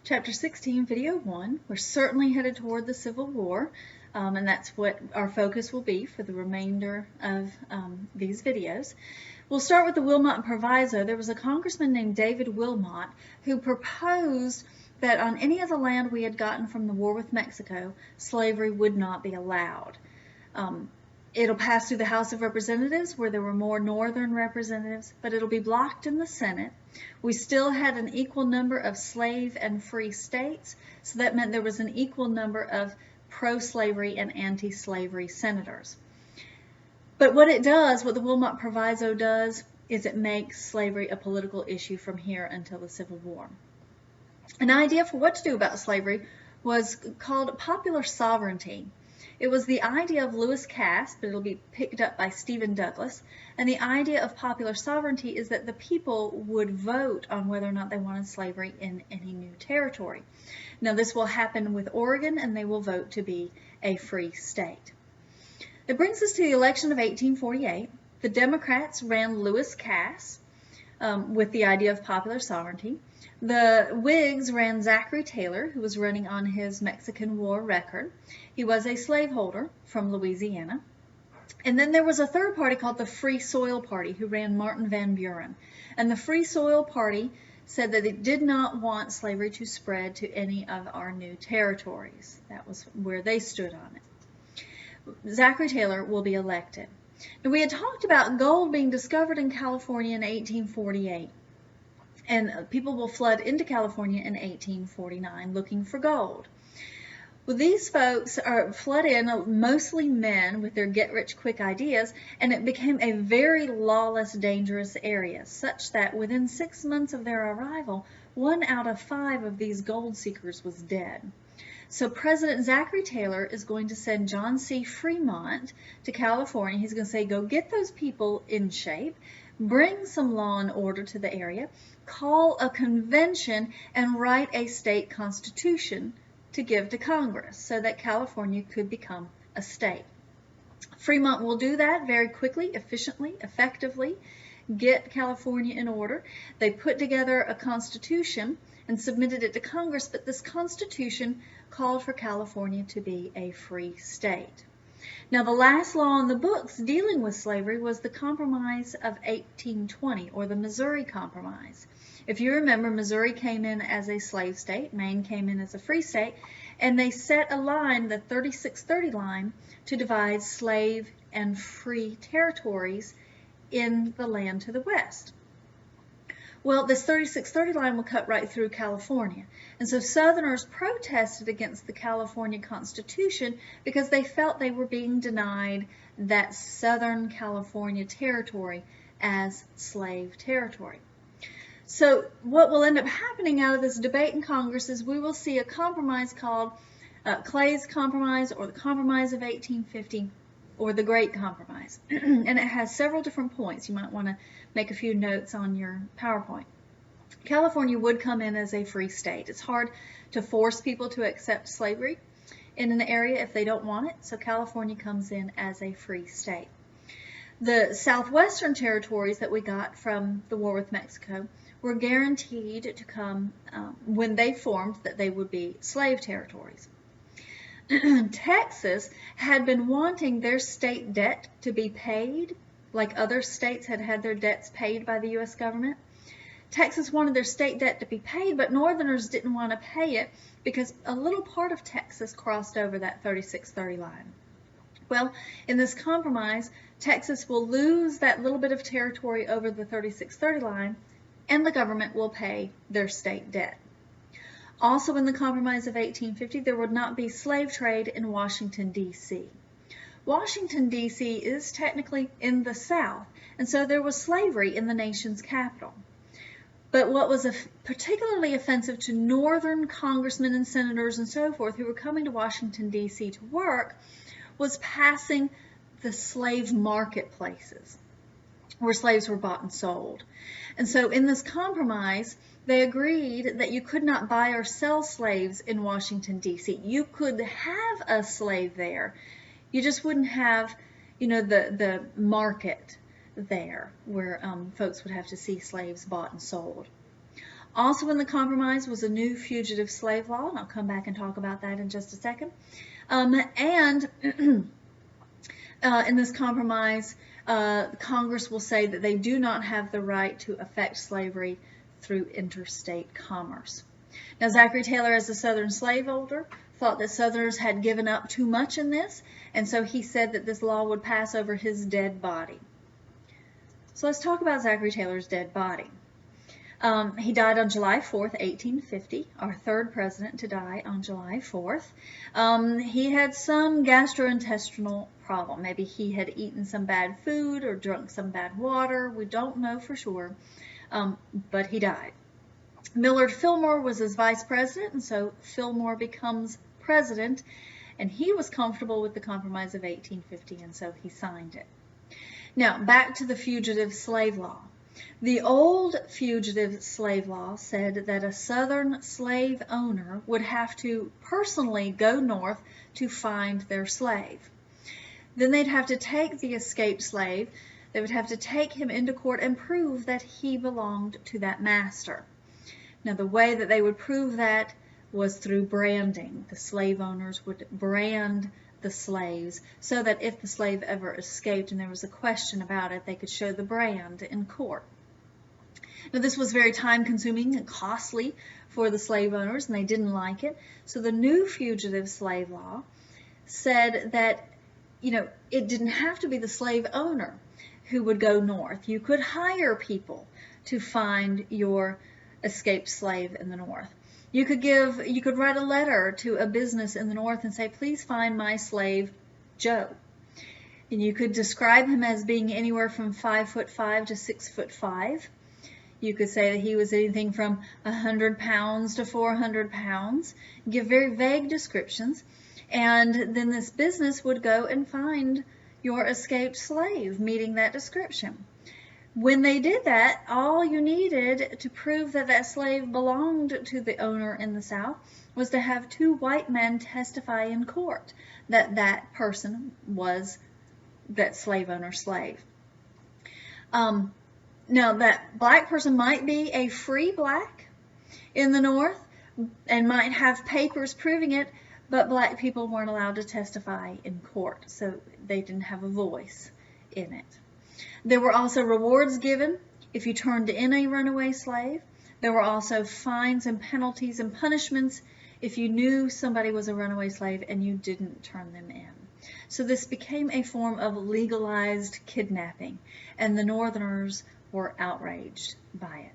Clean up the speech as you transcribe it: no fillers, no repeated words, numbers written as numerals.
Chapter 16, Video 1. We're certainly headed toward the Civil War, and that's what our focus will be for the remainder of these videos. We'll start with the Wilmot Proviso. There was a congressman named David Wilmot who proposed that on any of the land we had gotten from the war with Mexico, slavery would not be allowed. It'll pass through the House of Representatives, where there were more northern representatives, but it'll be blocked in the Senate. We still had an equal number of slave and free states, so that meant there was an equal number of pro-slavery and anti-slavery senators. But what it does, what the Wilmot Proviso does, is it makes slavery a political issue from here until the Civil War. An idea for what to do about slavery was called popular sovereignty. It was the idea of Lewis Cass, but it'll be picked up by Stephen Douglas. And the idea of popular sovereignty is that the people would vote on whether or not they wanted slavery in any new territory. Now, this will happen with Oregon, and they will vote to be a free state. It brings us to the election of 1848. The Democrats ran Lewis Cass with the idea of popular sovereignty. The Whigs ran Zachary Taylor, who was running on his Mexican War record. He was a slaveholder from Louisiana. And then there was a third party called the Free Soil Party, who ran Martin Van Buren. And the Free Soil Party said that it did not want slavery to spread to any of our new territories. That was where they stood on it. Zachary Taylor will be elected. Now, we had talked about gold being discovered in California in 1848. And people will flood into California in 1849 looking for gold. Well, these folks flood in, mostly men with their get-rich-quick ideas, and it became a very lawless, dangerous area, such that within 6 months of their arrival, 1 out of 5 of these gold seekers was dead. So President Zachary Taylor is going to send John C. Fremont to California. He's going to say, go get those people in shape, bring some law and order to the area, call a convention, and write a state constitution to give to Congress so that California could become a state. Fremont will do that very quickly, efficiently, effectively, get California in order. They put together a constitution and submitted it to Congress, but this constitution called for California to be a free state. Now, the last law in the books dealing with slavery was the Compromise of 1820, or the Missouri Compromise. If you remember, Missouri came in as a slave state, Maine came in as a free state, and they set a line, the 3630 line, to divide slave and free territories in the land to the west. Well, this 3630 line will cut right through California. And so Southerners protested against the California Constitution because they felt they were being denied that Southern California territory as slave territory. So what will end up happening out of this debate in Congress is we will see a compromise called Clay's Compromise, or the Compromise of 1850, or the Great Compromise. And it has several different points. You might want to make a few notes on your PowerPoint. California would come in as a free state. It's hard to force people to accept slavery in an area if they don't want it, so California comes in as a free state. The southwestern territories that we got from the war with Mexico were guaranteed to come, when they formed, that they would be slave territories. Texas had been wanting their state debt to be paid, like other states had had their debts paid by the U.S. government. Texas wanted their state debt to be paid, but Northerners didn't want to pay it because a little part of Texas crossed over that 3630 line. Well, in this compromise, Texas will lose that little bit of territory over the 3630 line, and the government will pay their state debt. Also, in the Compromise of 1850, there would not be slave trade in Washington, D.C. Washington, D.C. is technically in the South, and so there was slavery in the nation's capital. But what was particularly offensive to northern congressmen and senators and so forth who were coming to Washington, D.C. to work was passing the slave marketplaces where slaves were bought and sold. And so in this compromise, they agreed that you could not buy or sell slaves in Washington, D.C. You could have a slave there. You just wouldn't have, the market there where folks would have to see slaves bought and sold. Also in the compromise was a new fugitive slave law, and I'll come back and talk about that in just a second. In this compromise, Congress will say that they do not have the right to affect slavery through interstate commerce. Now, Zachary Taylor, as a Southern slaveholder, thought that Southerners had given up too much in this, and so he said that this law would pass over his dead body. So let's talk about Zachary Taylor's dead body. He died on July 4th, 1850, our third president to die on July 4th. He had some gastrointestinal problem. Maybe he had eaten some bad food or drunk some bad water. We don't know for sure, but he died. Millard Fillmore was his vice president, and so Fillmore becomes president, and he was comfortable with the Compromise of 1850, and so he signed it. Now, back to the fugitive slave law. The old fugitive slave law said that a Southern slave owner would have to personally go north to find their slave. Then they'd have to take the escaped slave, they would have to take him into court and prove that he belonged to that master. Now, the way that they would prove that was through branding. The slave owners would brand the slaves so that if the slave ever escaped and there was a question about it, they could show the brand in court. Now, this was very time-consuming and costly for the slave owners, and they didn't like it. So the new fugitive slave law said that, it didn't have to be the slave owner who would go north. You could hire people to find your escaped slave in the north. You could write a letter to a business in the north and say, please find my slave Joe. And you could describe him as being anywhere from 5'5" to 6'5". You could say that he was anything from 100 pounds to 400 pounds. Give very vague descriptions. And then this business would go and find your escaped slave meeting that description. When they did that, all you needed to prove that that slave belonged to the owner in the South was to have two white men testify in court that that person was that slave owner's slave. Now, that black person might be a free black in the North and might have papers proving it, but black people weren't allowed to testify in court, so they didn't have a voice in it. There were also rewards given if you turned in a runaway slave. There were also fines and penalties and punishments if you knew somebody was a runaway slave and you didn't turn them in. So this became a form of legalized kidnapping, and the Northerners were outraged by it.